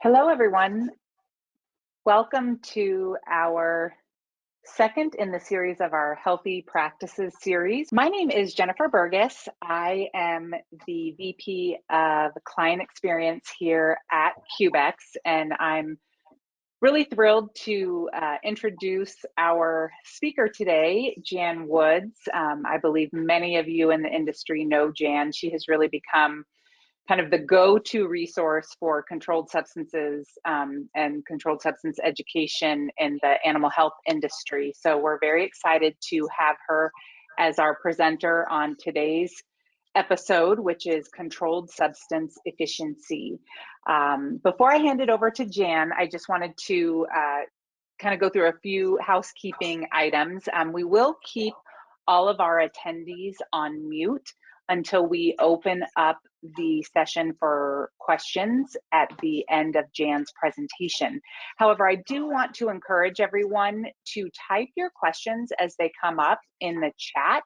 Hello, everyone. Welcome to our second in the series of our Healthy Practices series. My name is Jennifer Burgess. I am the VP of Client Experience here at CUBEX, and I'm really thrilled to introduce our speaker today, Jan Woods. I believe many of you in the industry know Jan. She has really become kind of the go-to resource for controlled substances and controlled substance education in the animal health industry. So we're very excited to have her as our presenter on today's episode, which is controlled substance efficiency. Before I hand it over to Jan, I just wanted to kind of go through a few housekeeping items. We will keep all of our attendees on mute until we open up the session for questions at the end of Jan's presentation. However, I do want to encourage everyone to type your questions as they come up in the chat.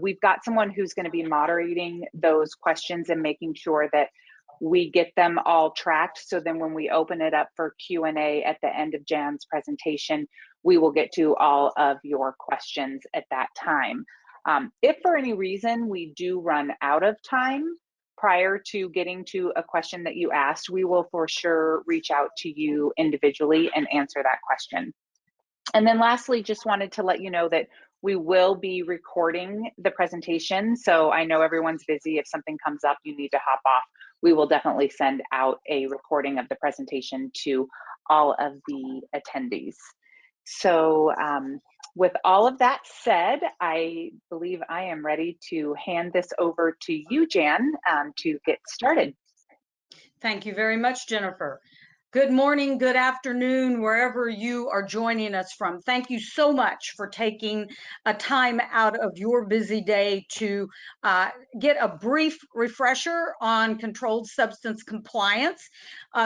We've got someone who's going to be moderating those questions and making sure that we get them all tracked. So then when we open it up for Q&A at the end of Jan's presentation, we will get to all of your questions at that time. If for any reason we do run out of time prior to getting to a question that you asked, we will for sure reach out to you individually and answer that question. And then lastly, just wanted to let you know that we will be recording the presentation. So I know everyone's busy. If something comes up, you need to hop off. We will definitely send out a recording of the presentation to all of the attendees. So with all of that said, I believe I am ready to hand this over to you, Jan, to get started. Thank you very much, Jennifer. Good morning, good afternoon, wherever you are joining us from. Thank you so much for taking a time out of your busy day to get a brief refresher on controlled substance compliance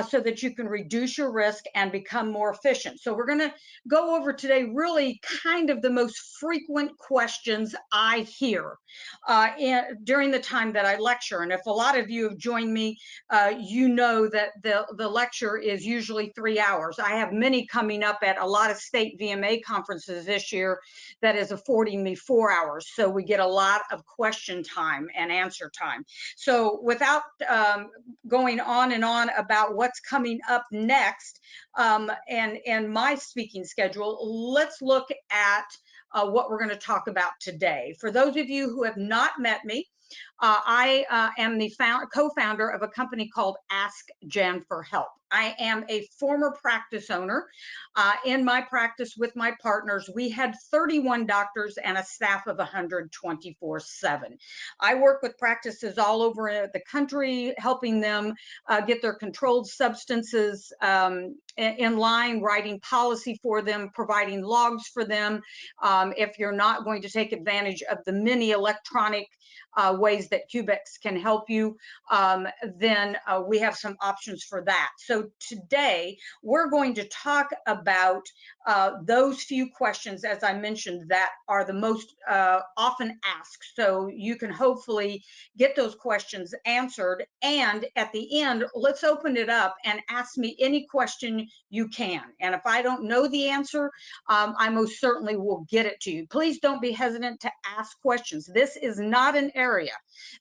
so that you can reduce your risk and become more efficient. So we're going to go over today really kind of the most frequent questions I hear during the time that I lecture. And if a lot of you have joined me, you know that the lecture is usually 3 hours. I have many coming up at a lot of state VMA conferences this year that is affording me 4 hours. So we get a lot of question time and answer time. So without going on and on about what's coming up next and my speaking schedule, let's look at what we're going to talk about today. For those of you who have not met me, I am the co-founder of a company called Ask Jan for Help. I am a former practice owner. In my practice with my partners, we had 31 doctors and a staff of 124/7. I work with practices all over the country, helping them get their controlled substances in line, writing policy for them, providing logs for them. If you're not going to take advantage of the many electronic ways that CUBEX can help you, then we have some options for that. So today we're going to talk about those few questions, as I mentioned, that are the most often asked. So you can hopefully get those questions answered. And at the end, let's open it up and ask me any question you can. And if I don't know the answer, I most certainly will get it to you. Please don't be hesitant to ask questions. This is not an area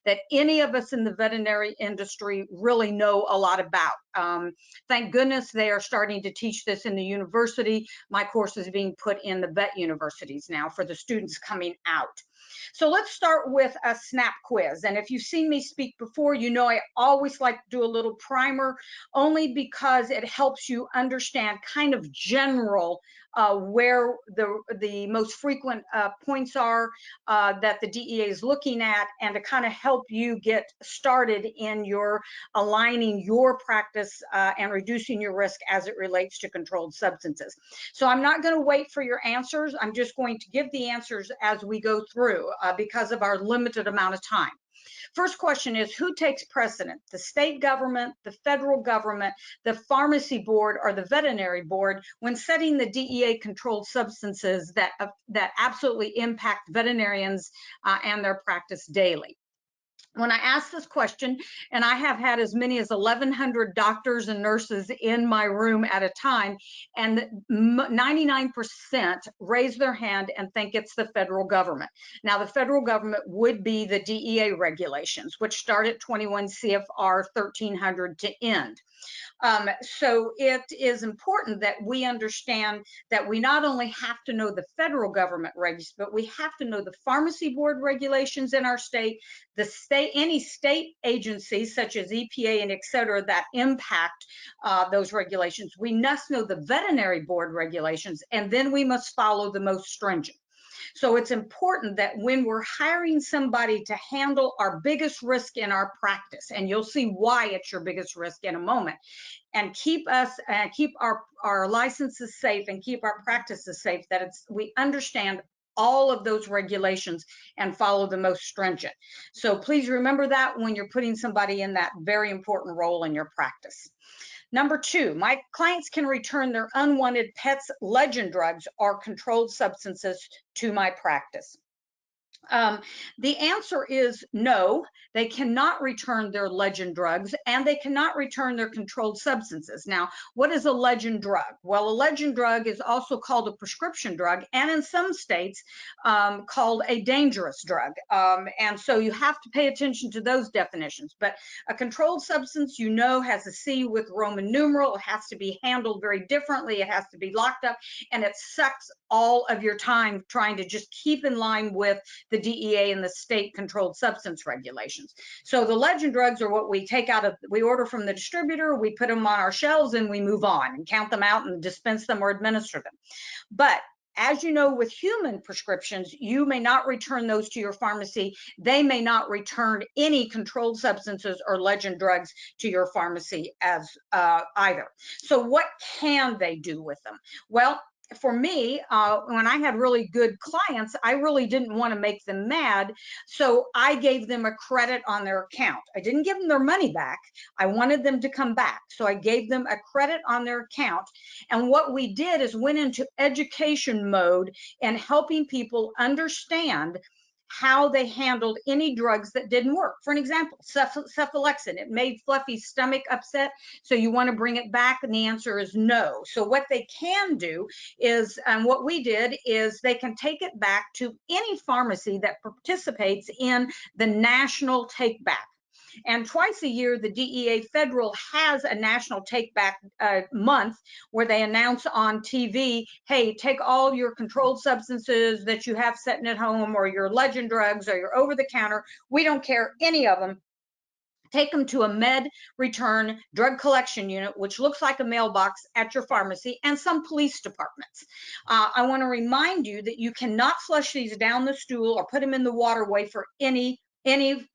that any of us in the veterinary industry really know a lot about. Thank goodness they are starting to teach this in the university. My course is being put in the vet universities now for the students coming out. So let's start with a snap quiz. And if you've seen me speak before, you know I always like to do a little primer, only because it helps you understand kind of general where the most frequent points are that the DEA is looking at, and to kind of help you get started in your aligning your practice and reducing your risk as it relates to controlled substances. So I'm not going to wait for your answers. I'm just going to give the answers as we go through because of our limited amount of time. First question is, who takes precedent? The state government, the federal government, the pharmacy board, or the veterinary board when setting the DEA controlled substances that absolutely impact veterinarians and their practice daily? When I asked this question, and I have had as many as 1,100 doctors and nurses in my room at a time, and 99% raise their hand and think it's the federal government. Now, the federal government would be the DEA regulations, which start at 21 CFR 1300 to end. So it is important that we understand that we not only have to know the federal government regs, but we have to know the pharmacy board regulations in our state, any state agencies such as EPA and et cetera that impact those regulations. We must know the veterinary board regulations, and then we must follow the most stringent. So it's important that when we're hiring somebody to handle our biggest risk in our practice, and you'll see why it's your biggest risk in a moment, and keep our licenses safe and keep our practices safe, that we understand all of those regulations and follow the most stringent. So please remember that when you're putting somebody in that very important role in your practice. Number two, my clients can return their unwanted pets, legend drugs, or controlled substances to my practice. The answer is no, they cannot return their legend drugs, and they cannot return their controlled substances. Now, what is a legend drug? Well, a legend drug is also called a prescription drug, and in some states called a dangerous drug. And so you have to pay attention to those definitions. But a controlled substance, you know, has a C with Roman numeral. It has to be handled very differently. It has to be locked up, and it sucks all of your time trying to just keep in line with the DEA and the state controlled substance regulations. So the legend drugs are what we take out of, we order from the distributor, we put them on our shelves, and we move on and count them out and dispense them or administer them. But as you know, with human prescriptions, you may not return those to your pharmacy. They may not return any controlled substances or legend drugs to your pharmacy as either. So what can they do with them? Well, for me, when I had really good clients, I really didn't want to make them mad. So I gave them a credit on their account. I didn't give them their money back. I wanted them to come back. So I gave them a credit on their account. And what we did is went into education mode and helping people understand how they handled any drugs that didn't work. For an example, cephalexin, it made Fluffy's stomach upset, so you want to bring it back, and the answer is no. So what they can do is, and what we did is they can take it back to any pharmacy that participates in the national take back. And twice a year, the DEA Federal has a national take back month where they announce on TV, hey, take all your controlled substances that you have sitting at home, or your legend drugs, or your over the counter. We don't care, any of them. Take them to a med return drug collection unit, which looks like a mailbox at your pharmacy, and some police departments. I want to remind you that you cannot flush these down the stool or put them in the waterway for any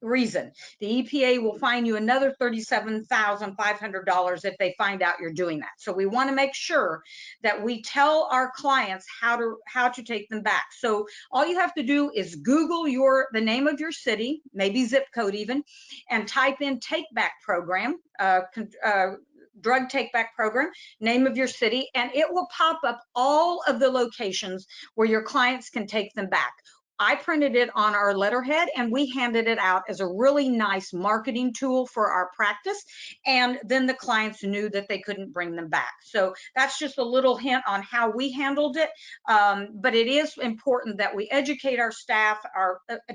reason. The EPA will fine you another $37,500 if they find out you're doing that. So we want to make sure that we tell our clients how to take them back. So all you have to do is Google the name of your city, maybe zip code even, and type in take back program, drug take back program, name of your city, and it will pop up all of the locations where your clients can take them back. I printed it on our letterhead, and we handed it out as a really nice marketing tool for our practice. And then the clients knew that they couldn't bring them back. So that's just a little hint on how we handled it. But it is important that we educate our staff,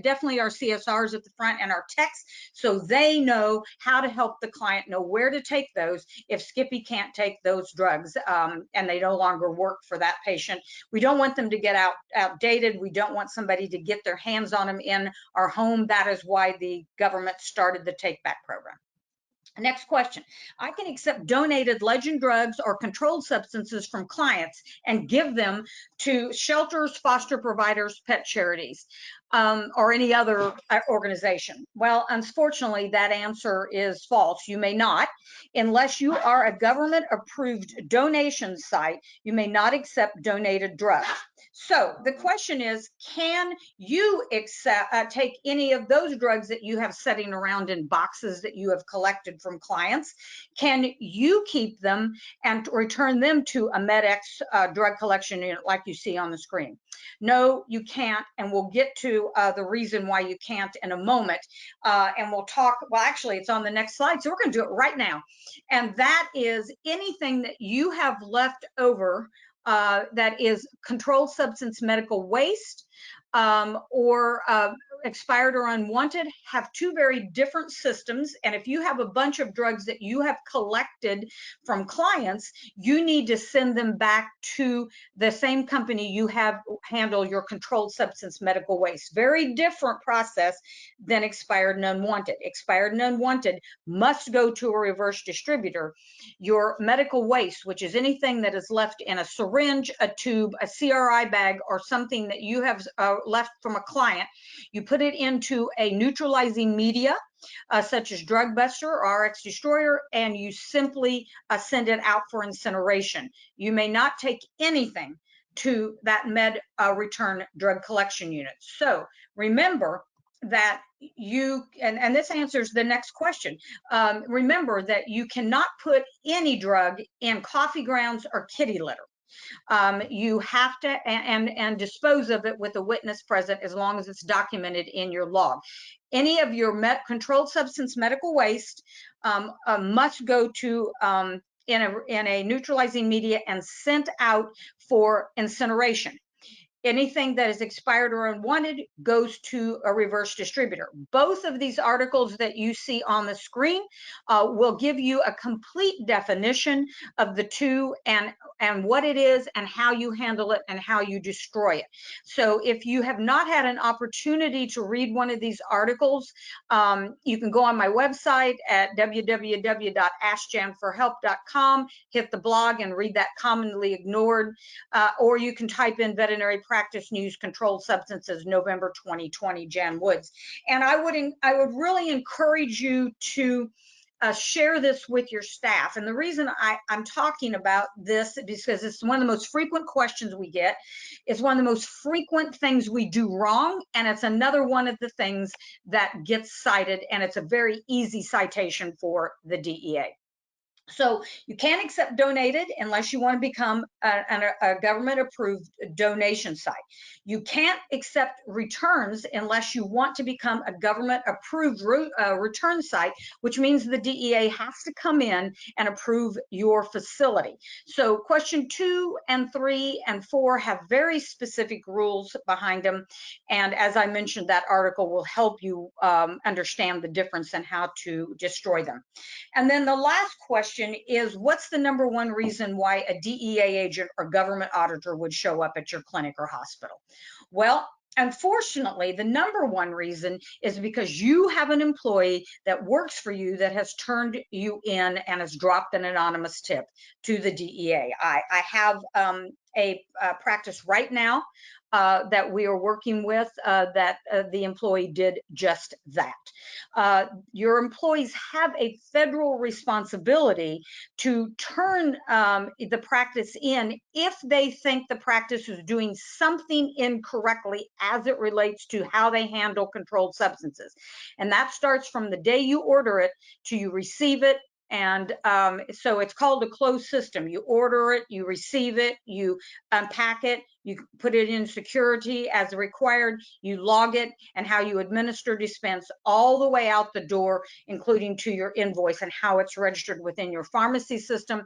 definitely our CSRs at the front, and our techs, so they know how to help the client know where to take those if Skippy can't take those drugs and they no longer work for that patient. We don't want them to get outdated. We don't want somebody to get their hands on them in our home. That is why the government started the take back program. Next question. I can accept donated legend drugs or controlled substances from clients and give them to shelters, foster providers, pet charities, or any other organization. Well, unfortunately, that answer is false. You may not. Unless you are a government approved donation site, you may not accept donated drugs. So the question is, can you take any of those drugs that you have sitting around in boxes that you have collected from clients? Can you keep them and return them to a MedX drug collection unit like you see on the screen? No, you can't, and we'll get to the reason why you can't in a moment. And we'll talk, well, actually, it's on the next slide, so we're going to do it right now. And that is anything that you have left over that is controlled substance medical waste or expired or unwanted have two very different systems. And if you have a bunch of drugs that you have collected from clients, you need to send them back to the same company you have handle your controlled substance medical waste. Very different process than expired and unwanted. Expired and unwanted must go to a reverse distributor. Your medical waste, which is anything that is left in a syringe, a tube, a CRI bag, or something that you have left from a client, you put it into a neutralizing media, such as Drug Buster or RX Destroyer, and you simply send it out for incineration. You may not take anything to that med return drug collection unit. So remember that you, and this answers the next question. Remember that you cannot put any drug in coffee grounds or kitty litter. You have to and dispose of it with a witness present as long as it's documented in your log. Any of your controlled substance medical waste must go to in a neutralizing media and sent out for incineration. Anything that is expired or unwanted goes to a reverse distributor. Both of these articles that you see on the screen will give you a complete definition of the two and what it is and how you handle it and how you destroy it. So if you have not had an opportunity to read one of these articles, you can go on my website at www.askjanforhelp.com, hit the blog and read that commonly ignored, or you can type in veterinary practice news controlled substances November 2020 Jan Woods. And I would really encourage you to share this with your staff. And the reason I'm talking about this is because it's one of the most frequent questions we get. It's one of the most frequent things we do wrong. And it's another one of the things that gets cited. And it's a very easy citation for the DEA. So you can't accept donated unless you want to become a government approved donation site. You can't accept returns unless you want to become a government approved return site, which means the DEA has to come in and approve your facility. So question 2 and 3 and 4 have very specific rules behind them. And as I mentioned, that article will help you understand the difference and how to destroy them. And then the last question is, what's the number one reason why a DEA agent or government auditor would show up at your clinic or hospital? Well, unfortunately, the number one reason is because you have an employee that works for you that has turned you in and has dropped an anonymous tip to the DEA. I have a practice right now that we are working with that the employee did just that. Your employees have a federal responsibility to turn the practice in if they think the practice is doing something incorrectly as it relates to how they handle controlled substances. And that starts from the day you order it to you receive it. And so it's called a closed system. You order it, you receive it, you unpack it, you put it in security as required, you log it, and how you administer dispense all the way out the door, including to your invoice and how it's registered within your pharmacy system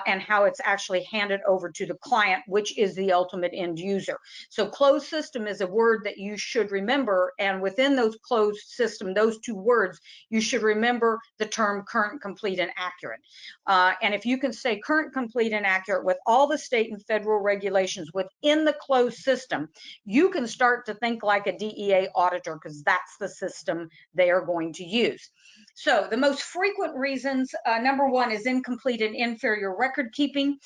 and how it's actually handed over to the client, which is the ultimate end user. So closed system is a word that you should remember. And within those closed system, those two words, you should remember the term current, complete, and accurate. And if you can say current, complete, and accurate with all the state and federal regulations within the closed system, you can start to think like a DEA auditor because that's the system they are going to use. So the most frequent reasons, number one is incomplete and inferior record keeping.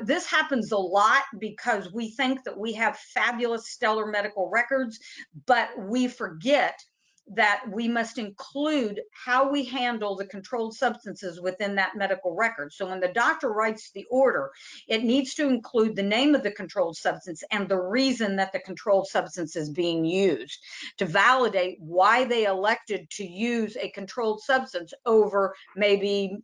This happens a lot because we think that we have fabulous stellar medical records, but we forget that we must include how we handle the controlled substances within that medical record. So when the doctor writes the order, it needs to include the name of the controlled substance and the reason that the controlled substance is being used to validate why they elected to use a controlled substance over maybe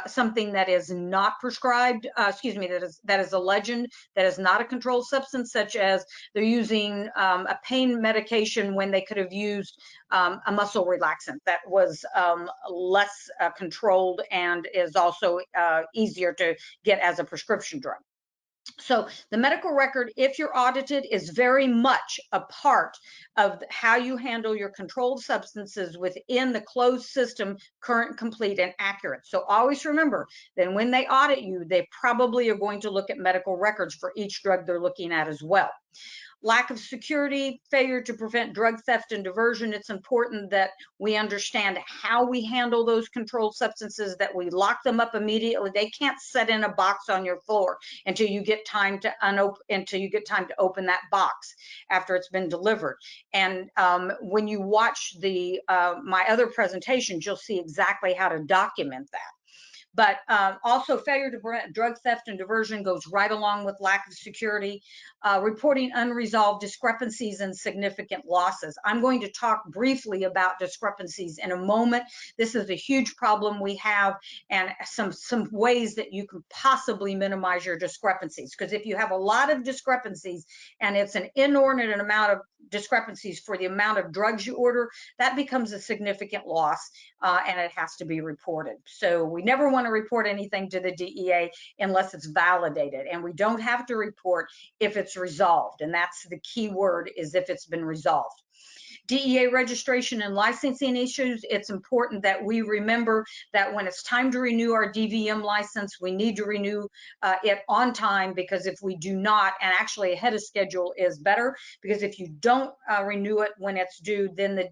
something that is not prescribed, that is a legend, that is not a controlled substance, such as they're using a pain medication when they could have used a muscle relaxant that was less controlled and is also easier to get as a prescription drug. So the medical record, if you're audited, is very much a part of how you handle your controlled substances within the closed system, current, complete, and accurate. So always remember that when they audit you, they probably are going to look at medical records for each drug they're looking at as well. Lack of security, failure to prevent drug theft and diversion. It's important that we understand how we handle those controlled substances, that we lock them up immediately. They can't sit in a box on your floor until you get time to open that box after it's been delivered. And when you watch the my other presentations, you'll see exactly how to document that. But also failure to prevent drug theft and diversion goes right along with lack of security, reporting unresolved discrepancies and significant losses. I'm going to talk briefly about discrepancies in a moment. This is a huge problem we have, and some ways that you can possibly minimize your discrepancies. Because if you have a lot of discrepancies and it's an inordinate amount of discrepancies for the amount of drugs you order, that becomes a significant loss, and it has to be reported. So we never want to report anything to the DEA unless it's validated, and we don't have to report if it's resolved, and that's the key word, is if it's been resolved. DEA registration and licensing issues, it's important that we remember that when it's time to renew our DVM license, we need to renew it on time, because if we do not, and actually ahead of schedule is better, because if you don't renew it when it's due, then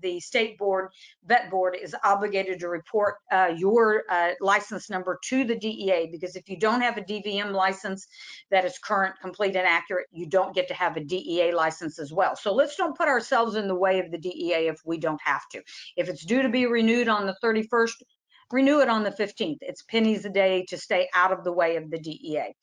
the state board, vet board, is obligated to report your license number to the DEA, because if you don't have a DVM license that is current, complete, and accurate, you don't get to have a DEA license as well. So let's don't put ourselves in the way of the DEA if we don't have to. If it's due to be renewed on the 31st, renew it on the 15th. It's pennies a day to stay out of the way of the DEA.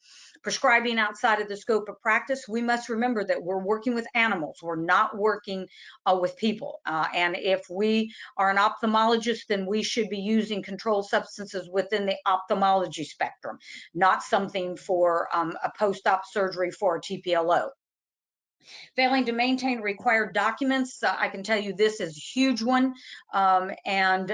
Prescribing outside of the scope of practice, we must remember that we're working with animals. We're not working with people. And if we are an ophthalmologist, then we should be using controlled substances within the ophthalmology spectrum, not something for a post-op surgery for a TPLO. Failing to maintain required documents, I can tell you this is a huge one, and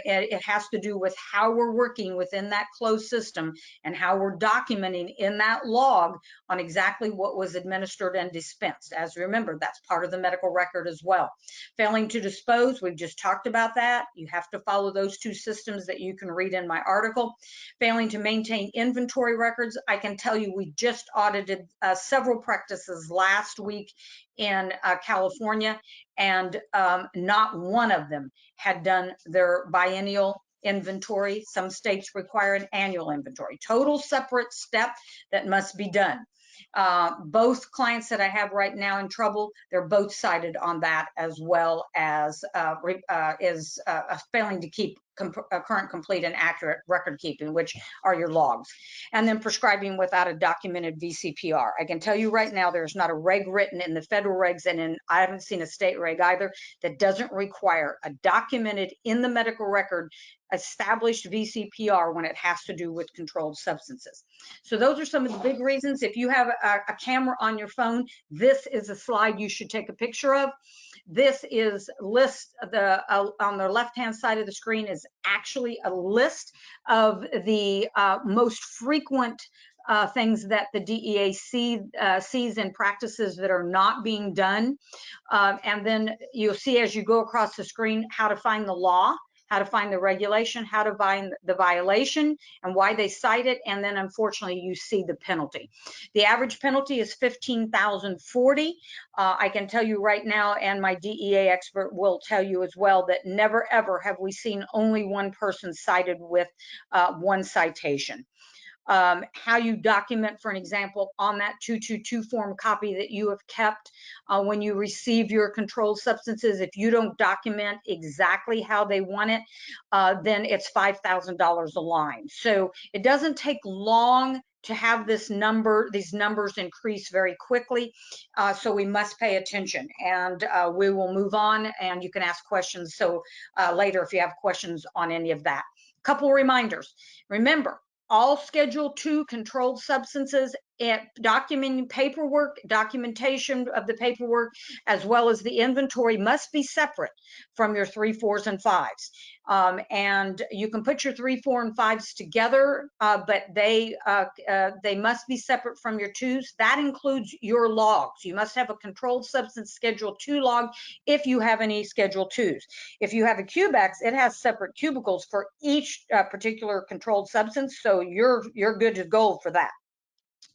it has to do with how we're working within that closed system and how we're documenting in that log on exactly what was administered and dispensed. As remember, that's part of the medical record as well. Failing to dispose, we've just talked about that. You have to follow those two systems that you can read in my article. Failing to maintain inventory records, I can tell you we just audited several practices last week in California, and not one of them had done their biennial inventory. Some states require an annual inventory. Total separate step that must be done. Both clients that I have right now in trouble, they're both cited on that, as well as failing to keep current, complete, and accurate record keeping, which are your logs. And then prescribing without a documented VCPR. I can tell you right now, there's not a reg written in the federal regs, and I haven't seen a state reg either, that doesn't require a documented in the medical record established VCPR when it has to do with controlled substances. So those are some of the big reasons. If you have a camera on your phone, this is a slide you should take a picture of. This is list, on the left-hand side of the screen is actually a list of the most frequent things that the DEA sees in practices that are not being done. And then you'll see as you go across the screen how to find the law, how to find the regulation, how to find the violation, and why they cite it, and then unfortunately you see the penalty. The average penalty is $15,040. I can tell you right now, and my DEA expert will tell you as well, that never ever have we seen only one person cited with one citation. how you document, for an example, on that 222 form copy that you have kept when you receive your controlled substances. If you don't document exactly how they want it, then it's $5,000 a line. So it doesn't take long to have these numbers increase very quickly. So we must pay attention, and we will move on, and you can ask questions. So later, if you have questions on any of that. Couple reminders. Remember, all Schedule II controlled substances and documentation of the paperwork, as well as the inventory, must be separate from your 3, 4s, and 5s. And you can put your 3, 4, and 5s together, but they must be separate from your 2s. That includes your logs. You must have a controlled substance Schedule II log if you have any Schedule IIs. If you have a CUBEX, it has separate cubicles for each particular controlled substance, so you're good to go for that.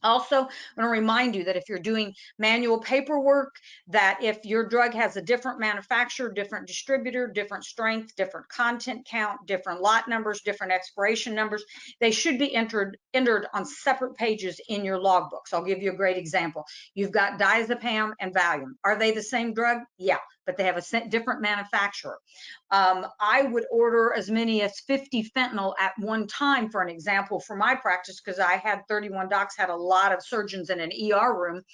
Also, I want to remind you that if you're doing manual paperwork, that if your drug has a different manufacturer, different distributor, different strength, different content count, different lot numbers, different expiration numbers, they should be entered on separate pages in your logbooks. I'll give you a great example. You've got diazepam and Valium. Are they the same drug? Yeah, but they have a different manufacturer. I would order as many as 50 fentanyl at one time, for an example, for my practice, because I had 31 docs, had a lot of surgeons in an ER room,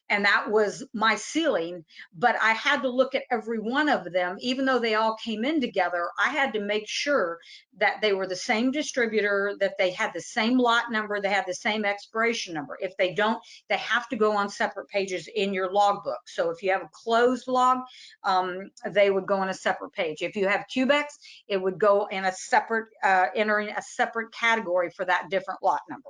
and that was my ceiling. But I had to look at every one of them, even though they all came in together. I had to make sure that they were the same distributor, that they had the same lot number, they had the same expiration number. If they don't, they have to go on separate pages in your logbook. So if you have a closed log, they would go on a separate page. If you have CUBEX, it would go in a separate, entering a separate category for that different lot number.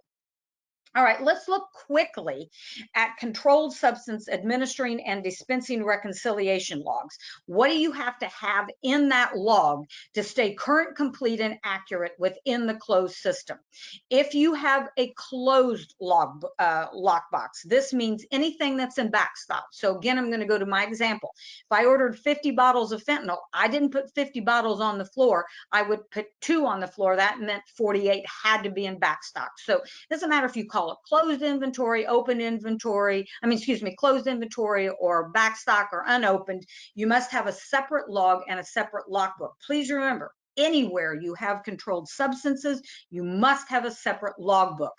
All right, let's look quickly at controlled substance administering and dispensing reconciliation logs. What do you have to have in that log to stay current, complete, and accurate within the closed system? If you have a closed lockbox, this means anything that's in backstop. So again, I'm going to go to my example. If I ordered 50 bottles of fentanyl, I didn't put 50 bottles on the floor. I would put 2 on the floor. That meant 48 had to be in backstock. So it doesn't matter if you call it closed inventory, open inventory, closed inventory or backstock or unopened, you must have a separate log and a separate logbook. Please remember, anywhere you have controlled substances, you must have a separate logbook.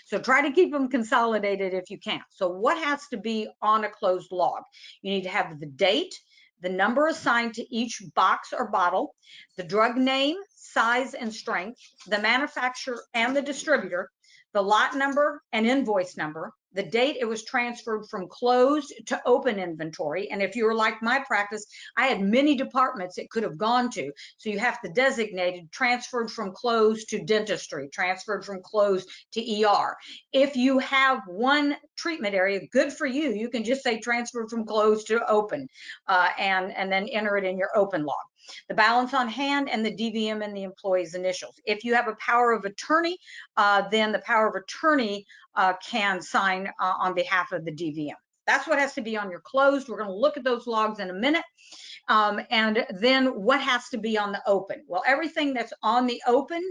So try to keep them consolidated if you can. So what has to be on a closed log? You need to have the date, the number assigned to each box or bottle, the drug name, size, and strength, the manufacturer and the distributor, the lot number and invoice number, the date it was transferred from closed to open inventory. And if you were like my practice, I had many departments it could have gone to. So you have to designate it, transferred from closed to dentistry, transferred from closed to ER. If you have one treatment area, good for you. You can just say transferred from closed to open, and then enter it in your open log. The balance on hand and the DVM and the employee's initials. If you have a power of attorney, then the power of attorney can sign on behalf of the DVM. That's what has to be on your closed. We're going to look at those logs in a minute. And then what has to be on the open? Well, everything that's on the open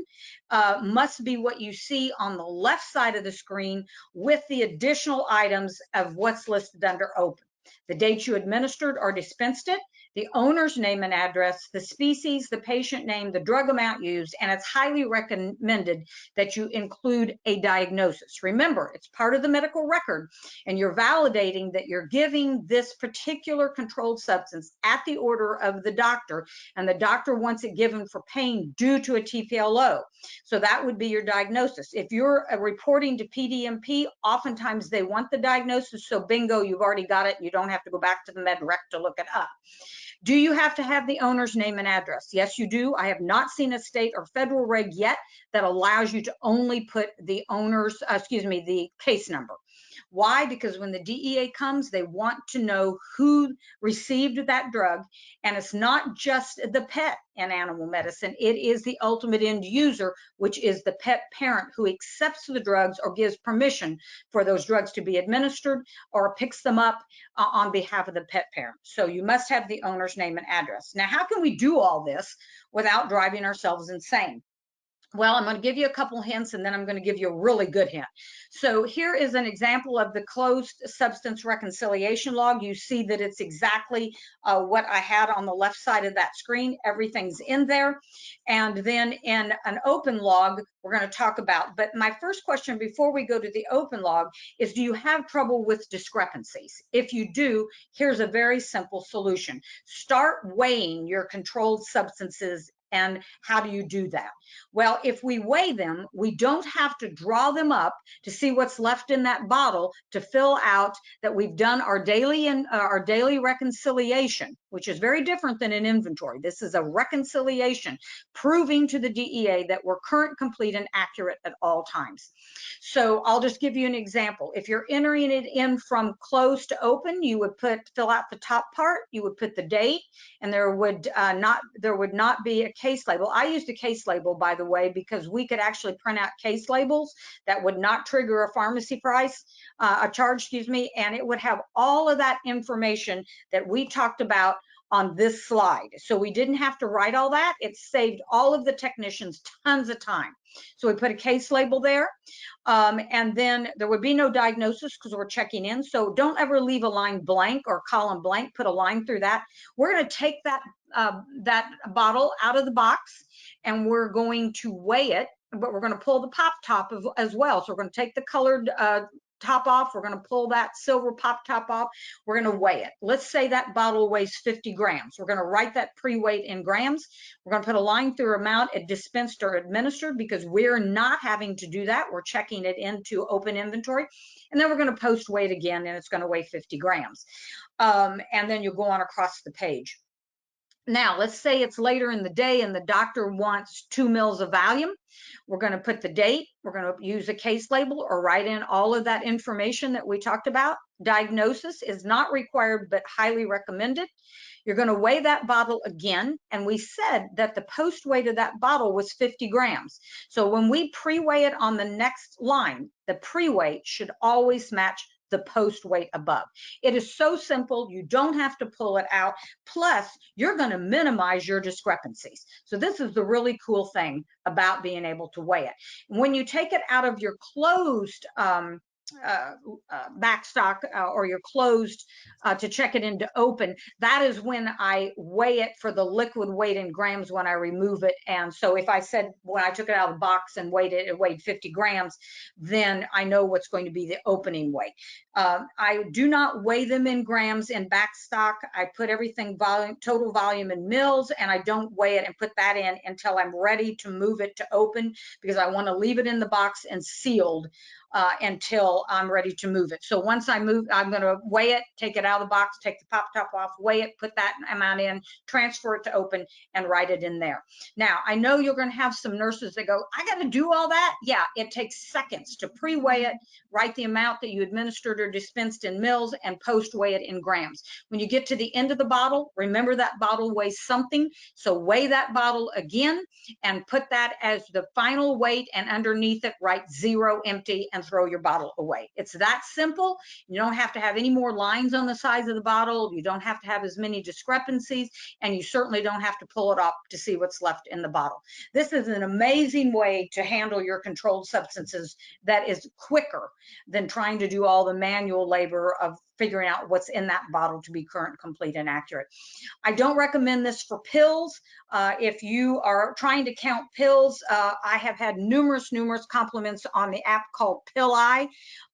must be what you see on the left side of the screen with the additional items of what's listed under open. The date you administered or dispensed it, the owner's name and address, the species, the patient name, the drug amount used, and it's highly recommended that you include a diagnosis. Remember, it's part of the medical record, and you're validating that you're giving this particular controlled substance at the order of the doctor, and the doctor wants it given for pain due to a TPLO. So that would be your diagnosis. If you're reporting to PDMP, oftentimes they want the diagnosis, so bingo, you've already got it. You don't have to go back to the med rec to look it up. Do you have to have the owner's name and address? Yes, you do. I have not seen a state or federal reg yet that allows you to only put the owner's, the case number. Why? Because when the DEA comes, they want to know who received that drug. And it's not just the pet in animal medicine. It is the ultimate end user, which is the pet parent who accepts the drugs or gives permission for those drugs to be administered or picks them up on behalf of the pet parent. So you must have the owner's name and address. Now, how can we do all this without driving ourselves insane? Well, I'm going to give you a couple hints, and then I'm going to give you a really good hint. So here is an example of the closed substance reconciliation log. You see that it's exactly what I had on the left side of that screen. Everything's in there. And then in an open log, we're going to talk about. But my first question before we go to the open log is, do you have trouble with discrepancies? If you do, here's a very simple solution. Start weighing your controlled substances. And how do you do that? Well, if we weigh them, we don't have to draw them up to see what's left in that bottle to fill out that we've done our daily reconciliation, which is very different than an inventory. This is a reconciliation proving to the DEA that we're current, complete, and accurate at all times. So I'll just give you an example. If you're entering it in from closed to open, you would fill out the top part, you would put the date, and there would not be a case label. I used a case label, by the way, because we could actually print out case labels that would not trigger a pharmacy price, a charge, excuse me, and it would have all of that information that we talked about on this slide. So we didn't have to write all that. It saved all of the technicians tons of time. So we put a case label there. And then there would be no diagnosis because we're checking in. So don't ever leave a line blank or column blank, put a line through that. We're going to take that bottle out of the box and we're going to weigh it, but we're going to pull the pop top as well. So we're going to take the colored top off. We're going to pull that silver pop top off. We're going to weigh it. Let's say that bottle weighs 50 grams. We're going to write that pre-weight in grams. We're going to put a line through amount it dispensed or administered because we're not having to do that. We're checking it into open inventory. And then we're going to post weight again, and it's going to weigh 50 grams. And then you'll go on across the page. Now, let's say it's later in the day and the doctor wants 2 mils of Valium. We're going to put the date. We're going to use a case label or write in all of that information that we talked about. Diagnosis is not required, but highly recommended. You're going to weigh that bottle again. And we said that the post weight of that bottle was 50 grams. So when we pre-weigh it on the next line, the pre-weight should always match the post weight above. It is so simple. You don't have to pull it out. Plus, you're going to minimize your discrepancies. So this is the really cool thing about being able to weigh it. When you take it out of your closed backstock or you're closed to check it into open, that is when I weigh it for the liquid weight in grams when I remove it. And so if I said when I took it out of the box and weighed it, it weighed 50 grams, then I know what's going to be the opening weight. I do not weigh them in grams in backstock. I put everything total volume in mils, and I don't weigh it and put that in until I'm ready to move it to open because I want to leave it in the box and sealed until I'm ready to move it. So once I move, I'm going to weigh it, take it out of the box, take the pop top off, weigh it, put that amount in, transfer it to open, and write it in there. Now, I know you're going to have some nurses that go, I got to do all that. Yeah, it takes seconds to pre-weigh it, write the amount that you administered or dispensed in mils, and post-weigh it in grams. When you get to the end of the bottle, remember that bottle weighs something. So weigh that bottle again and put that as the final weight, and underneath it, write 0 empty and throw your bottle away. It's that simple. You don't have to have any more lines on the sides of the bottle. You don't have to have as many discrepancies, and you certainly don't have to pull it up to see what's left in the bottle. This is an amazing way to handle your controlled substances that is quicker than trying to do all the manual labor of figuring out what's in that bottle to be current, complete, and accurate. I don't recommend this for pills. If you are trying to count pills, I have had numerous compliments on the app called Pill-I.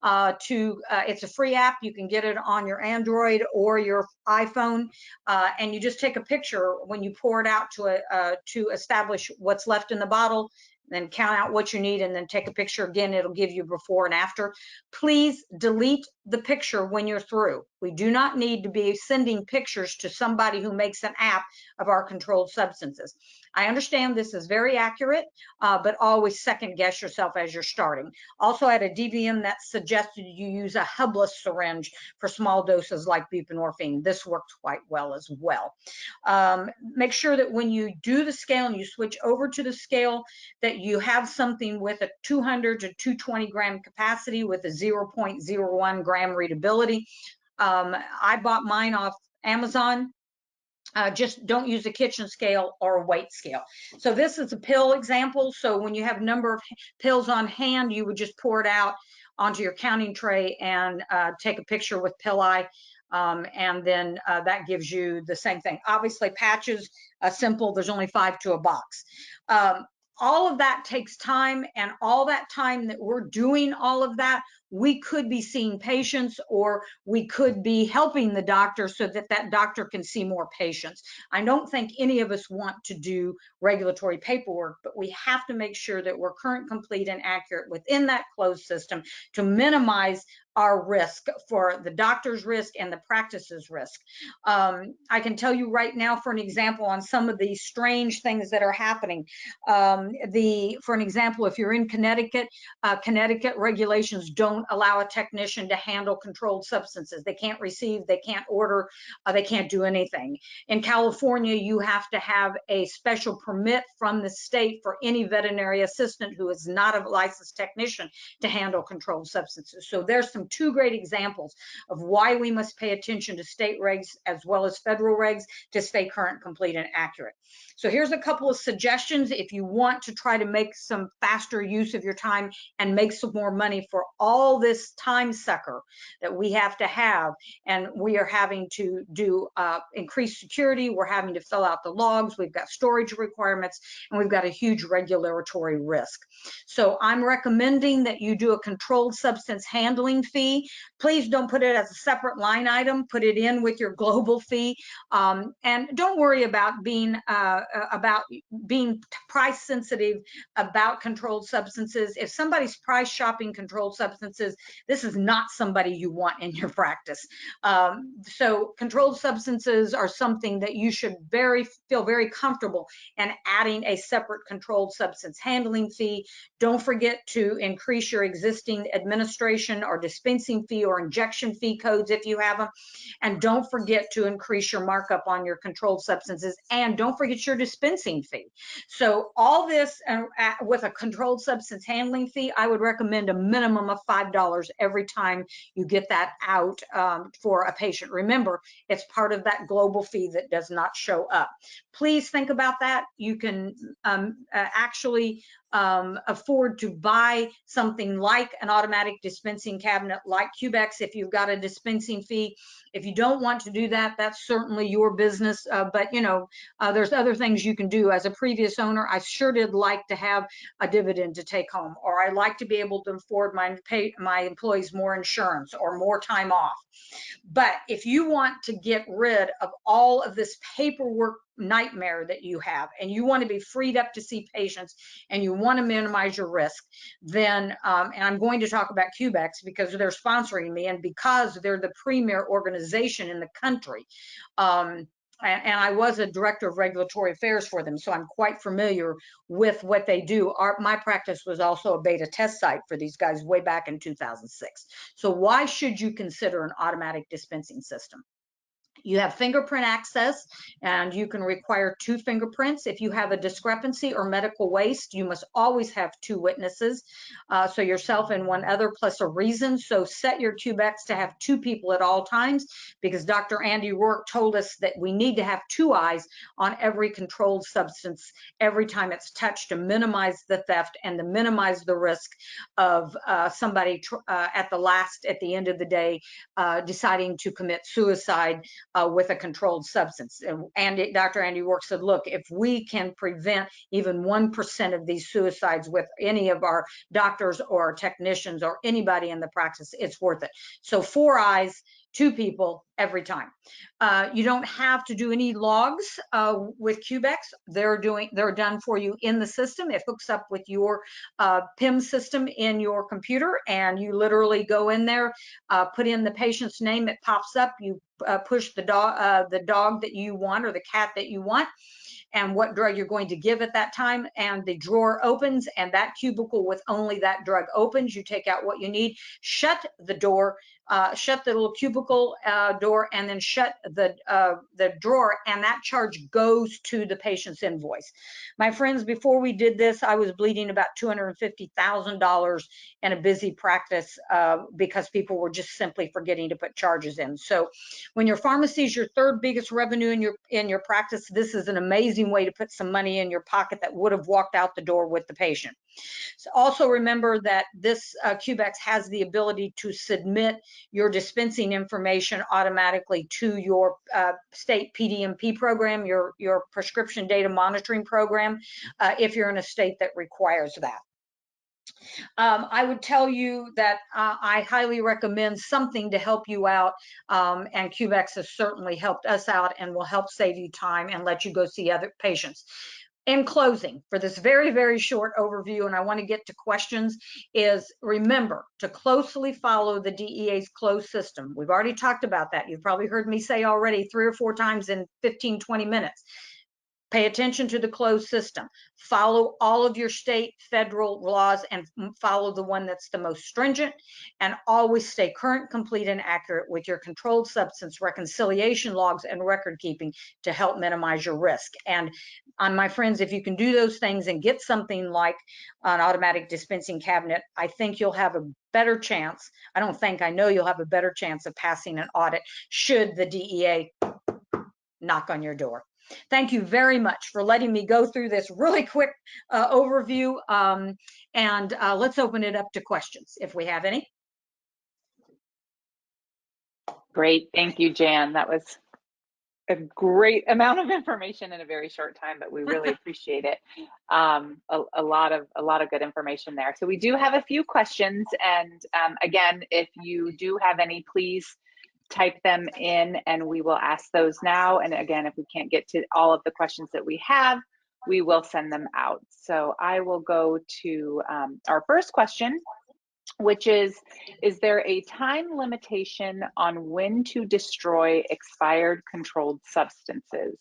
It's a free app. You can get it on your Android or your iPhone, and you just take a picture when you pour it out to establish what's left in the bottle. Then count out what you need and then take a picture again. It'll give you before and after. Please delete the picture when you're through. We do not need to be sending pictures to somebody who makes an app of our controlled substances. I understand this is very accurate, but always second guess yourself as you're starting. Also, I had a DVM that suggested you use a hubless syringe for small doses like buprenorphine. This worked quite well as well. Make sure that when you do the scale and you switch over to the scale, that you have something with a 200 to 220 gram capacity with a 0.01 gram readability. I bought mine off Amazon. Just don't use a kitchen scale or a weight scale. So this is a pill example. So when you have number of pills on hand, you would just pour it out onto your counting tray and take a picture with pill eye. And then that gives you the same thing. Obviously, patches, simple, there's only 5 to a box. All of that takes time, and all that time that we're doing all of that, we could be seeing patients, or we could be helping the doctor so that that doctor can see more patients. I don't think any of us want to do regulatory paperwork, but we have to make sure that we're current, complete, and accurate within that closed system to minimize our risk, for the doctor's risk and the practice's risk. I can tell you right now, for an example, on some of the strange things that are happening. For an example, if you're in Connecticut, Connecticut regulations don't allow a technician to handle controlled substances. They can't receive, they can't order, they can't do anything. In California, you have to have a special permit from the state for any veterinary assistant who is not a licensed technician to handle controlled substances. So there's some 2 great examples of why we must pay attention to state regs as well as federal regs to stay current, complete, and accurate. So here's a couple of suggestions if you want to try to make some faster use of your time and make some more money for all this time sucker that we have to have. And we are having to do increased security. We're having to fill out the logs. We've got storage requirements, and we've got a huge regulatory risk. So I'm recommending that you do a controlled substance handling fee. Please don't put it as a separate line item. Put it in with your global fee. And don't worry about being price sensitive about controlled substances. If somebody's price shopping controlled substances, this is not somebody you want in your practice. So controlled substances are something that you should feel very comfortable in adding a separate controlled substance handling fee. Don't forget to increase your existing administration or dispensing fee or injection fee codes if you have them. And don't forget to increase your markup on your controlled substances, and don't forget your dispensing fee. So all this with a controlled substance handling fee, I would recommend a minimum of $5 every time you get that out for a patient. Remember, it's part of that global fee that does not show up. Please think about that. You can actually afford to buy something like an automatic dispensing cabinet like CUBEX if you've got a dispensing fee. If you don't want to do that, that's certainly your business. But you know, there's other things you can do. As a previous owner, I sure did like to have a dividend to take home, or I like to be able to afford my employees more insurance or more time off. But if you want to get rid of all of this paperwork nightmare that you have, and you want to be freed up to see patients, and you want to minimize your risk, then, and I'm going to talk about CUBEX because they're sponsoring me and because they're the premier organization in the country. And I was a director of regulatory affairs for them, so I'm quite familiar with what they do. My practice was also a beta test site for these guys way back in 2006. So why should you consider an automatic dispensing system? You have fingerprint access, and you can require 2 fingerprints. If you have a discrepancy or medical waste, you must always have 2 witnesses. So yourself and 1 other plus a reason. So set your CUBEX to have 2 people at all times, because Dr. Andy Rourke told us that we need to have 2 eyes on every controlled substance every time it's touched to minimize the theft and to minimize the risk of somebody at the end of the day deciding to commit suicide with a controlled substance. And Dr. Andy Rourke said, look, if we can prevent even 1% of these suicides with any of our doctors or technicians or anybody in the practice, it's worth it. So 4 eyes, 2 people every time. You don't have to do any logs with CUBEX. They're done for you in the system. It hooks up with your PIM system in your computer, and you literally go in there, put in the patient's name, it pops up, you push the dog that you want or the cat that you want, and what drug you're going to give at that time, and the drawer opens, and that cubicle with only that drug opens. You take out what you need, shut the door, shut the little cubicle door, and then shut the drawer, and that charge goes to the patient's invoice. My friends, before we did this, I was bleeding about $250,000 in a busy practice because people were just simply forgetting to put charges in. So when your pharmacy is your third biggest revenue in your practice, this is an amazing way to put some money in your pocket that would have walked out the door with the patient. So also remember that this CUBEX has the ability to submit your dispensing information automatically to your state PDMP program, your prescription data monitoring program, if you're in a state that requires that. I would tell you that I highly recommend something to help you out, and CUBEX has certainly helped us out and will help save you time and let you go see other patients. In closing, for this very, very short overview, and I want to get to questions, is remember to closely follow the DEA's closed system. We've already talked about that. You've probably heard me say already 3 or 4 times in 15, 20 minutes. Pay attention to the closed system. Follow all of your state, federal laws, and follow the one that's the most stringent. And always stay current, complete, and accurate with your controlled substance reconciliation logs and record keeping to help minimize your risk. And my friends, if you can do those things and get something like an automatic dispensing cabinet, I think you'll have a better chance. I don't think, I know you'll have a better chance of passing an audit should the DEA knock on your door. Thank you very much for letting me go through this really quick overview, and let's open it up to questions if we have any. Great, thank you, Jan. That was a great amount of information in a very short time, but we really appreciate it. A lot of good information there. So we do have a few questions, and again, if you do have any, please type them in and we will ask those now. And again, if we can't get to all of the questions that we have, we will send them out. So I will go to our first question, which is there a time limitation on when to destroy expired controlled substances?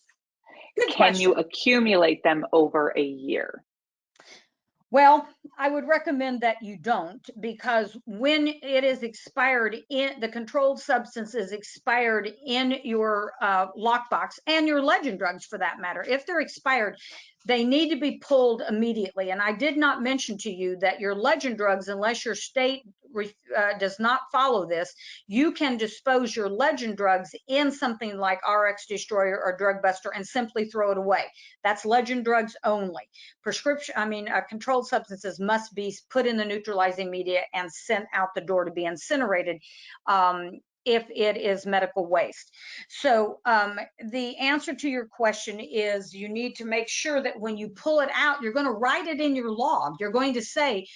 Can you accumulate them over a year? Well, I would recommend that you don't, because when it is expired, in the controlled substance is expired in your lockbox, and your legend drugs for that matter, if they're expired, they need to be pulled immediately. And I did not mention to you that your legend drugs, unless your state does not follow this, you can dispose your legend drugs in something like RX Destroyer or Drug Buster and simply throw it away. That's legend drugs only. Controlled substances must be put in the neutralizing media and sent out the door to be incinerated if it is medical waste. So the answer to your question is you need to make sure that when you pull it out, you're going to write it in your log. You're going to say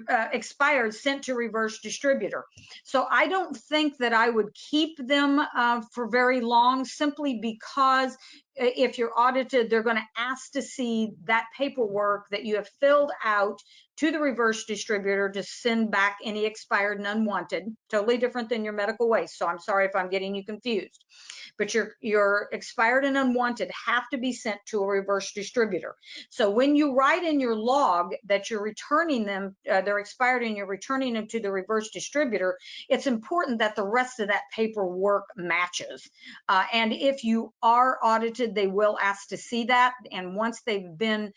expired, sent to reverse distributor. So I don't think that I would keep them for very long, simply because if you're audited, they're going to ask to see that paperwork that you have filled out to the reverse distributor to send back any expired and unwanted. Totally different than your medical waste. So I'm sorry if I'm getting you confused. But your expired and unwanted have to be sent to a reverse distributor. So when you write in your log that you're returning them, they're expired and you're returning them to the reverse distributor, it's important that the rest of that paperwork matches. And if you are audited, they will ask to see that. And once they've been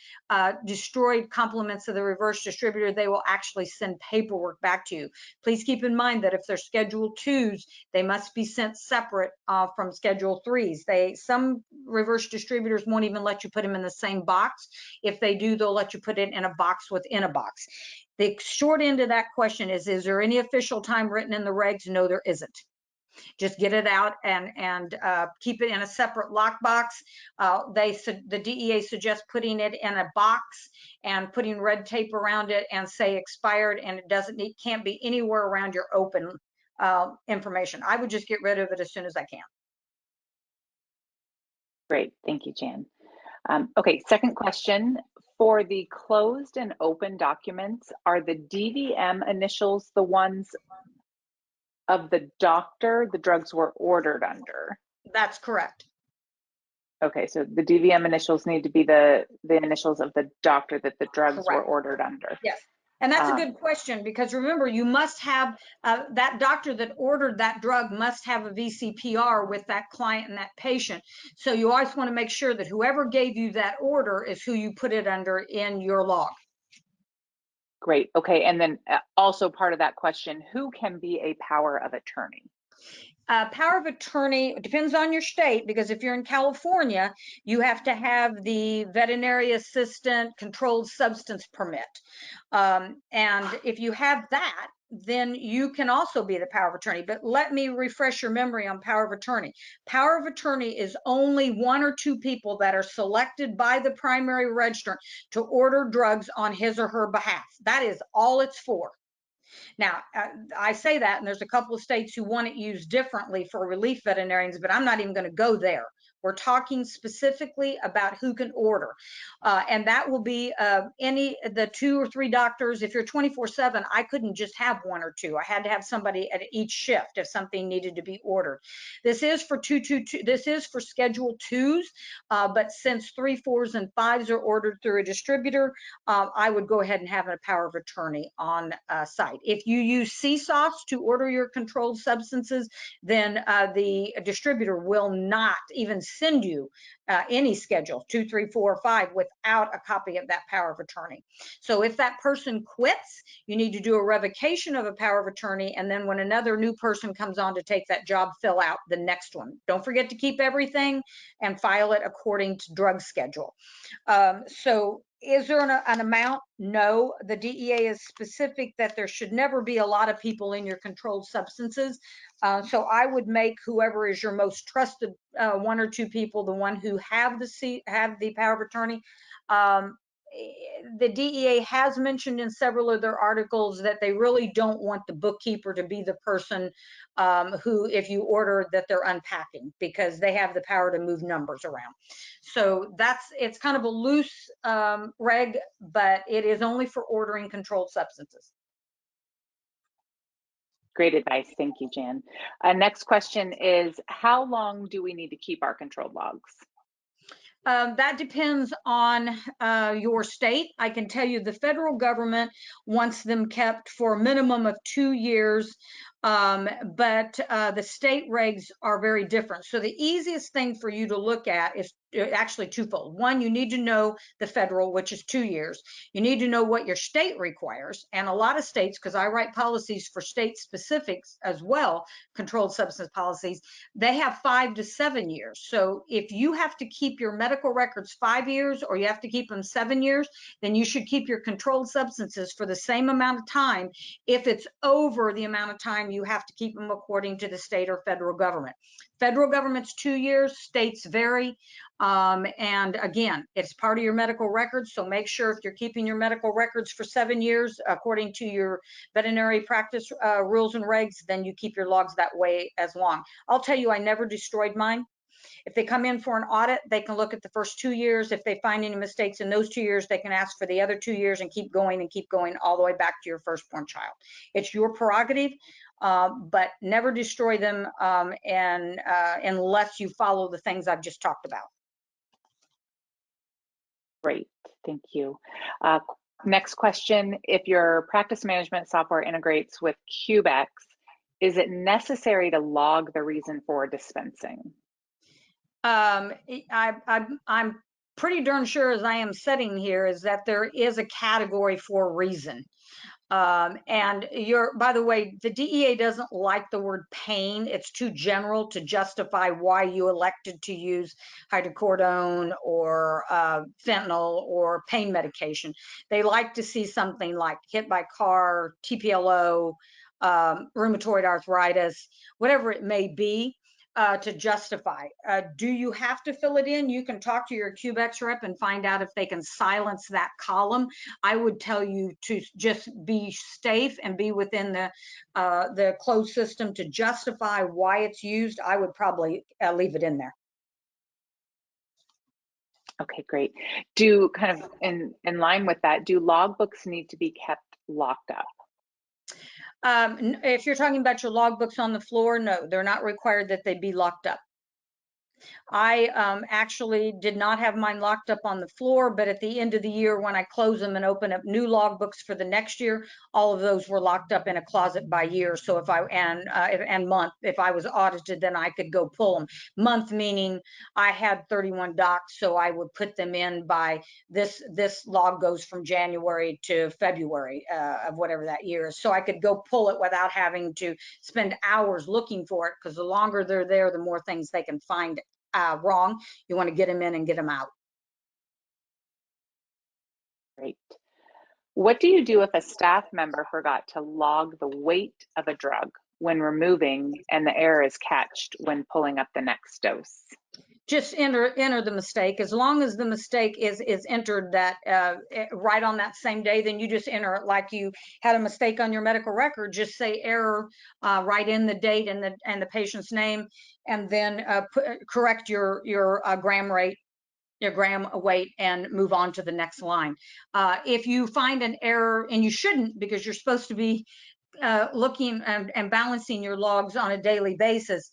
destroyed complements of the reverse distributor, they will actually send paperwork back to you. Please keep in mind that if they're Schedule 2s, they must be sent separate from Schedule 3s. Some reverse distributors won't even let you put them in the same box. If they do, they'll let you put it in a box within a box. The short end of that question is there any official time written in the regs? No, there isn't. Just get it out and keep it in a separate lockbox. The DEA suggests putting it in a box and putting red tape around it and say expired, and it can't be anywhere around your open information. I would just get rid of it as soon as I can. Great, thank you, Jan. Okay, second question. For the closed and open documents, are the DVM initials the ones of the doctor the drugs were ordered under? That's correct. Okay, so the DVM initials need to be the initials of the doctor that the drugs were ordered under. Yes. And that's a good question, because remember, you must have that doctor that ordered that drug must have a VCPR with that client and that patient. So you always want to make sure that whoever gave you that order is who you put it under in your log. Great. Okay. And then also part of that question, who can be a power of attorney? Power of attorney depends on your state, because if you're in California, you have to have the veterinary assistant controlled substance permit. And if you have that, then you can also be the power of attorney. But let me refresh your memory on power of attorney. Power of attorney is only one or two people that are selected by the primary registrant to order drugs on his or her behalf. That is all it's for. Now, I say that, and there's a couple of states who want it used differently for relief veterinarians, but I'm not even going to go there. We're talking specifically about who can order. And that will be the 2 or 3 doctors. If you're 24/7, I couldn't just have 1 or 2. I had to have somebody at each shift if something needed to be ordered. This is for this is for Schedule 2s, but since 3, 4s, and 5s are ordered through a distributor, I would go ahead and have a power of attorney on site. If you use CSOS to order your controlled substances, then the distributor will not even send you any schedule 2, 3, 4, or 5 without a copy of that power of attorney. So if that person quits, you need to do a revocation of a power of attorney, and then when another new person comes on to take that job, fill out the next one. Don't forget to keep everything and file it according to drug schedule. So is there an amount? No. The DEA is specific that there should never be a lot of people in your controlled substances. So I would make whoever is your most trusted 1 or 2 people the one who have the power of attorney. The DEA has mentioned in several of their articles that they really don't want the bookkeeper to be the person who, if you order, that they're unpacking, because they have the power to move numbers around. So it's kind of a loose reg, but it is only for ordering controlled substances. Great advice. Thank you, Jan. Next question is, how long do we need to keep our controlled logs? That depends on your state. I can tell you the federal government wants them kept for a minimum of 2 years, but the state regs are very different. So the easiest thing for you to look at is actually twofold. One, you need to know the federal, which is 2 years. You need to know what your state requires. And a lot of states, because I write policies for state specifics as well, controlled substance policies, they have 5 to 7 years. So if you have to keep your medical records 5 years, or you have to keep them 7 years, then you should keep your controlled substances for the same amount of time if it's over the amount of time you have to keep them according to the state or federal government. Federal government's 2 years, states vary. And again, it's part of your medical records. So make sure if you're keeping your medical records for 7 years, according to your veterinary practice rules and regs, then you keep your logs that way as long. I'll tell you, I never destroyed mine. If they come in for an audit, they can look at the first 2 years. If they find any mistakes in those 2 years, they can ask for the other 2 years and keep going all the way back to your firstborn child. It's your prerogative, but never destroy them unless you follow the things I've just talked about. Great, thank you. Next question, if your practice management software integrates with CUBEX, is it necessary to log the reason for dispensing? I'm pretty darn sure, as I am sitting here, is that there is a category for a reason. And by the way, the DEA doesn't like the word pain. It's too general to justify why you elected to use hydrocodone or fentanyl or pain medication. They like to see something like hit by car, TPLO, rheumatoid arthritis, whatever it may be. To justify. Do you have to fill it in? You can talk to your CUBEX rep and find out if they can silence that column. I would tell you to just be safe and be within the closed system to justify why it's used. I would probably leave it in there. Okay, great. Do kind of in line with that, do logbooks need to be kept locked up? If you're talking about your logbooks on the floor, no, they're not required that they be locked up. I actually did not have mine locked up on the floor, but at the end of the year, when I close them and open up new logbooks for the next year, all of those were locked up in a closet by year. So if I and month, if I was audited, then I could go pull them. Month meaning I had 31 docs, so I would put them in by this log goes from January to February of whatever that year is. So I could go pull it without having to spend hours looking for it, because the longer they're there, the more things they can find wrong. You want to get them in and get them out. Great. What do you do if a staff member forgot to log the weight of a drug when removing and the error is catched when pulling up the next dose? Just enter the mistake. As long as the mistake is entered that right on that same day, then you just enter it like you had a mistake on your medical record. Just say error, write in the date and the patient's name, and then correct your gram rate, your gram weight, and move on to the next line. If you find an error, and you shouldn't, because you're supposed to be looking and balancing your logs on a daily basis,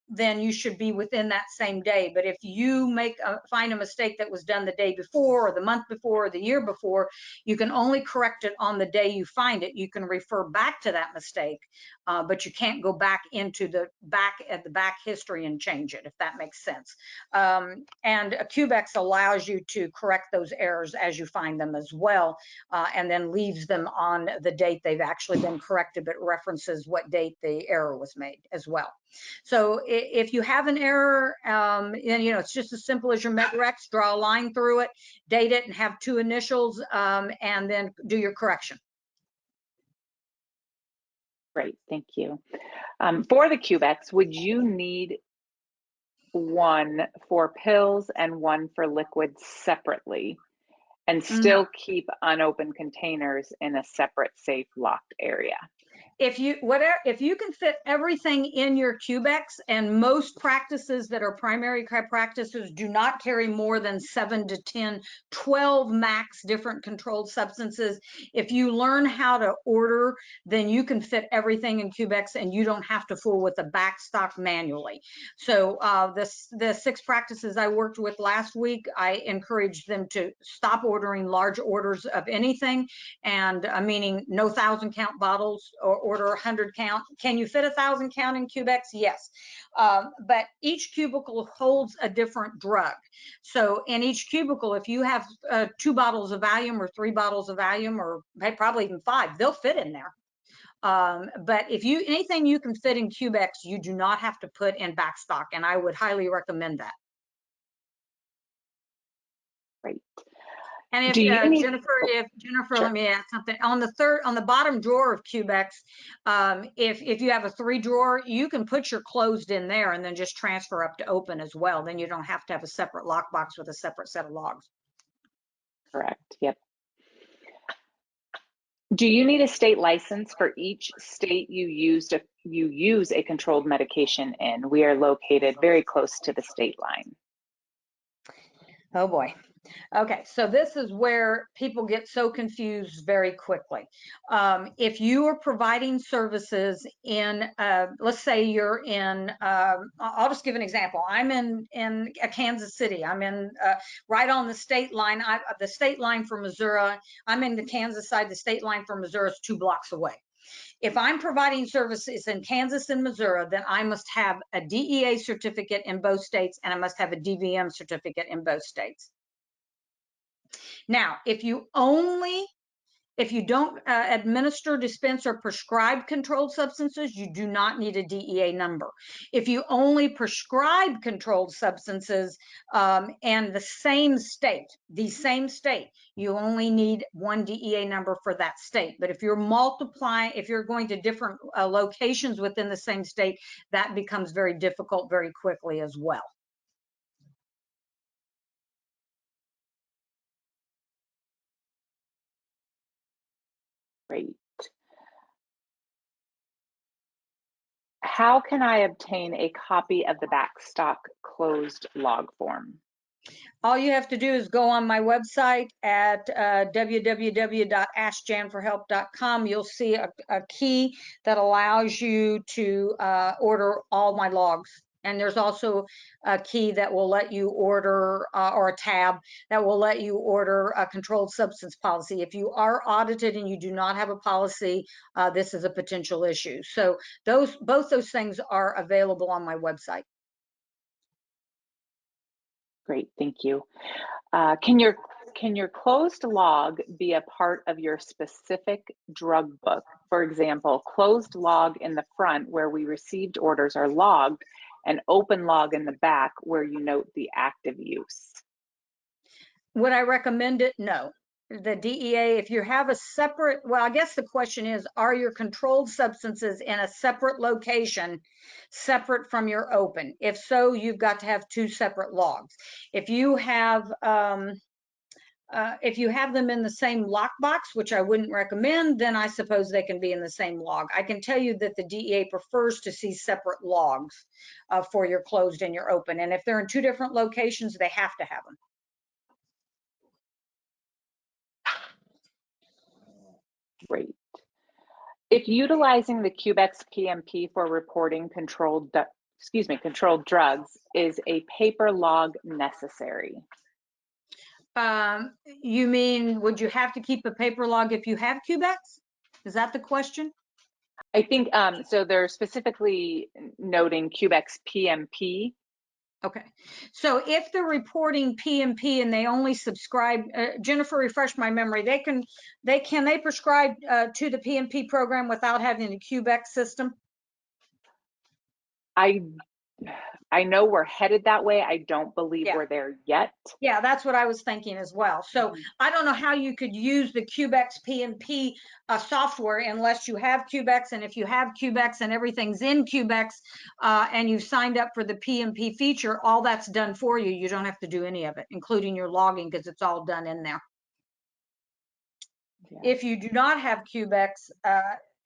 then you should be within that same day. But if you find a mistake that was done the day before, or the month before, or the year before, you can only correct it on the day you find it. You can refer back to that mistake, but you can't go back into the back history and change it, if that makes sense. And CUBEX allows you to correct those errors as you find them as well, and then leaves them on the date they've actually been corrected, but references what date the error was made as well. So if you have an error, and it's just as simple as your MedRex, draw a line through it, date it, and have 2 initials, and then do your correction. Great, thank you. For the CUBEX, would you need one for pills and one for liquids separately, and still keep unopened containers in a separate, safe, locked area? If you can fit everything in your CUBEX, and most practices that are primary care practices do not carry more than 7 to 10, 12 max different controlled substances. If you learn how to order, then you can fit everything in CUBEX, and you don't have to fool with the back stock manually. So the 6 practices I worked with last week, I encouraged them to stop ordering large orders of anything, and meaning no 1,000 count bottles, or order 100 count. Can you fit 1,000 count in CUBEX? Yes. But each cubicle holds a different drug. So in each cubicle, if you have 2 bottles of Valium, or 3 bottles of Valium, or probably even 5, they'll fit in there. But if anything you can fit in CUBEX, you do not have to put in backstock, and I would highly recommend that. Great. And if Jennifer, let me add something. On the bottom drawer of CUBEX, if you have a 3 drawer, you can put your closed in there and then just transfer up to open as well. Then you don't have to have a separate lockbox with a separate set of logs. Correct. Yep. Do you need a state license for each state you use a controlled medication in? We are located very close to the state line. Oh boy. Okay, so this is where people get so confused very quickly. If you are providing services in, let's say you're in, I'll just give an example. I'm in Kansas City. I'm in right on the state line. The state line for Missouri. I'm in the Kansas side. The state line for Missouri is 2 blocks away. If I'm providing services in Kansas and Missouri, then I must have a DEA certificate in both states, and I must have a DVM certificate in both states. Now, if you don't administer, dispense, or prescribe controlled substances, you do not need a DEA number. If you only prescribe controlled substances and the same state, you only need 1 DEA number for that state. But if you're if you're going to different locations within the same state, that becomes very difficult very quickly as well. Great. How can I obtain a copy of the backstock closed log form? All you have to do is go on my website at www.askjanforhelp.com. You'll see a key that allows you to order all my logs And there's also a key that will let you order, or a tab that will let you order a controlled substance policy. If you are audited and you do not have a policy, this is a potential issue. So both those things are available on my website. Great, thank you. Can your closed log be a part of your specific drug book? For example, closed log in the front where we received orders are logged, and open log in the back where you note the active use. Would I recommend it? No. The DEA, if you have a separate, well, I guess the question is, are your controlled substances in a separate location, separate from your open? If so, you've got to have two separate logs. If you have them in the same lockbox, which I wouldn't recommend, then I suppose they can be in the same log. I can tell you that the DEA prefers to see separate logs for your closed and your open. And if they're in two different locations, they have to have them. Great. If utilizing the CUBEX PMP for reporting controlled drugs, is a paper log necessary? You mean, would you have to keep a paper log if you have CUBEX? Is that the question? I think so. They're specifically noting CUBEX PMP. Okay, so if they're reporting PMP and they only subscribe, Jennifer, refresh my memory. Can they prescribe to the PMP program without having the CUBEX system? I know we're headed that way. I don't believe we're there yet. Yeah, that's what I was thinking as well. So I don't know how you could use the CUBEX PMP software unless you have CUBEX. And if you have CUBEX and everything's in CUBEX and you've signed up for the PMP feature, all that's done for you. You don't have to do any of it, including your logging, because it's all done in there. Yeah. If you do not have CUBEX,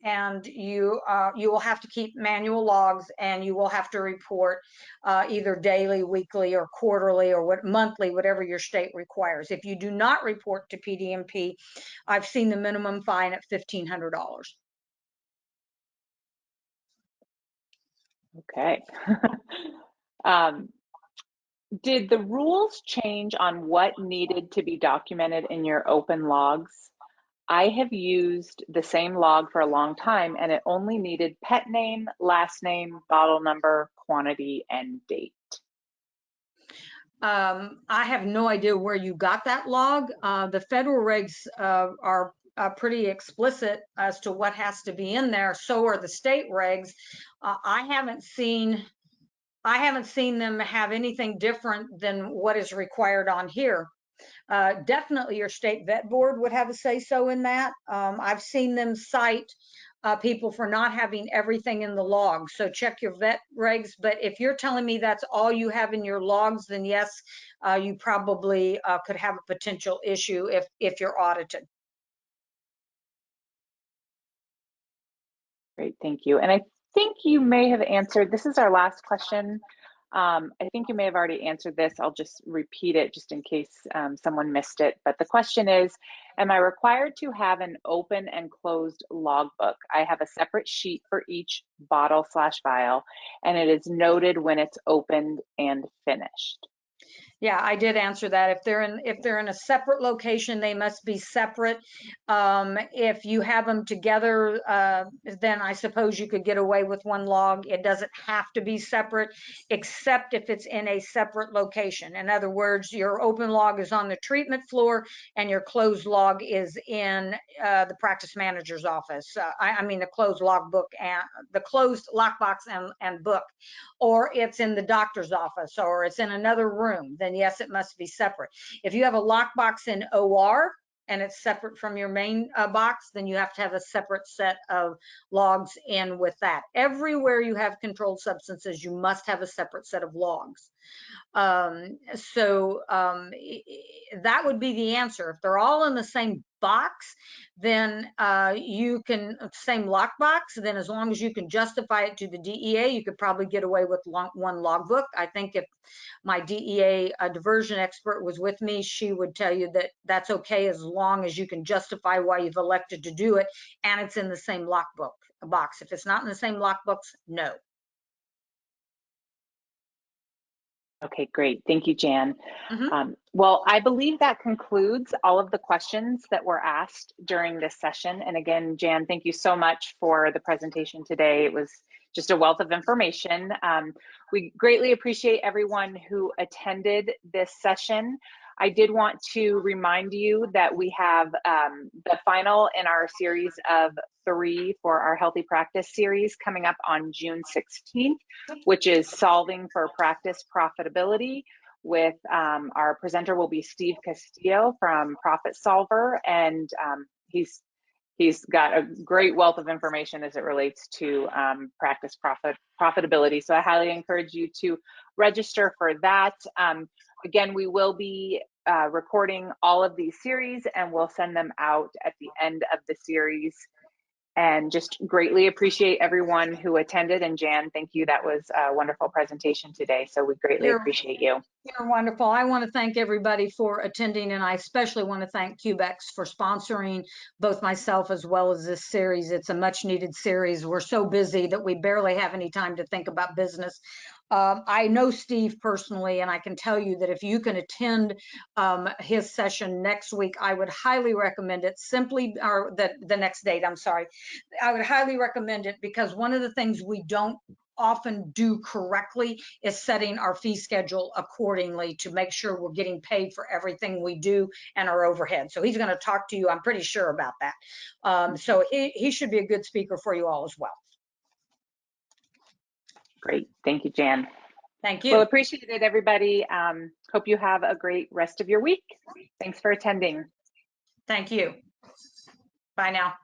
and you will have to keep manual logs, and you will have to report either daily, weekly, or quarterly, or monthly, whatever your state requires. If you do not report to PDMP, I've seen the minimum fine at $1,500. Okay. Did the rules change on what needed to be documented in your open logs? I have used the same log for a long time, and it only needed pet name, last name, bottle number, quantity, and date. I have no idea where you got that log. The federal regs are pretty explicit as to what has to be in there. So are the state regs. I haven't seen them have anything different than what is required on here. Definitely your state vet board would have a say so in that. I've seen them cite people for not having everything in the logs. So check your vet regs. But if you're telling me that's all you have in your logs, then yes, you probably could have a potential issue if you're audited. Great, thank you. And I think you may have answered, this is our last question. I think you may have already answered this. I'll just repeat it just in case someone missed it. But the question is, am I required to have an open and closed logbook? I have a separate sheet for each bottle/vial, and it is noted when it's opened and finished. Yeah, I did answer that. If they're in a separate location, they must be separate. If you have them together, then I suppose you could get away with one log. It doesn't have to be separate, except if it's in a separate location. In other words, your open log is on the treatment floor and your closed log is in the practice manager's office. I mean the closed logbook and the closed lockbox and book, or it's in the doctor's office, or it's in another room. Then yes, it must be separate. If you have a lockbox in OR and it's separate from your main box, then you have to have a separate set of logs in with that. Everywhere you have controlled substances, you must have a separate set of logs. That would be the answer. If they're all in the same box, then you can, same lockbox, then as long as you can justify it to the DEA, you could probably get away with one logbook. I think if my DEA diversion expert was with me, she would tell you that that's okay as long as you can justify why you've elected to do it and it's in the same lockbook box. If it's not in the same lockbooks, no. Okay, great. Thank you, Jan. Mhm. Well, I believe that concludes all of the questions that were asked during this session. And again, Jan, thank you so much for the presentation today. It was just a wealth of information. We greatly appreciate everyone who attended this session. I did want to remind you that we have the final in our series of 3 for our Healthy Practice series coming up on June 16th, which is Solving for Practice Profitability. With our presenter will be Steve Castillo from Profit Solver, and he's got a great wealth of information as it relates to practice profitability. So I highly encourage you to register for that. Again, we will be recording all of these series, and we'll send them out at the end of the series. And just greatly appreciate everyone who attended. And Jan, thank you. That was a wonderful presentation today. So we greatly appreciate you. You're wonderful. I want to thank everybody for attending, and I especially want to thank CUBEX for sponsoring both myself as well as this series. It's a much needed series. We're so busy that we barely have any time to think about business. I know Steve personally, and I can tell you that if you can attend his session next week, I would highly recommend it. Or the next date, I'm sorry. I would highly recommend it because one of the things we don't often do correctly is setting our fee schedule accordingly to make sure we're getting paid for everything we do and our overhead. So he's going to talk to you, I'm pretty sure about that. So he should be a good speaker for you all as well. Great. Thank you, Jan. Thank you. Well, appreciate it, everybody. Hope you have a great rest of your week. Thanks for attending. Thank you. Bye now.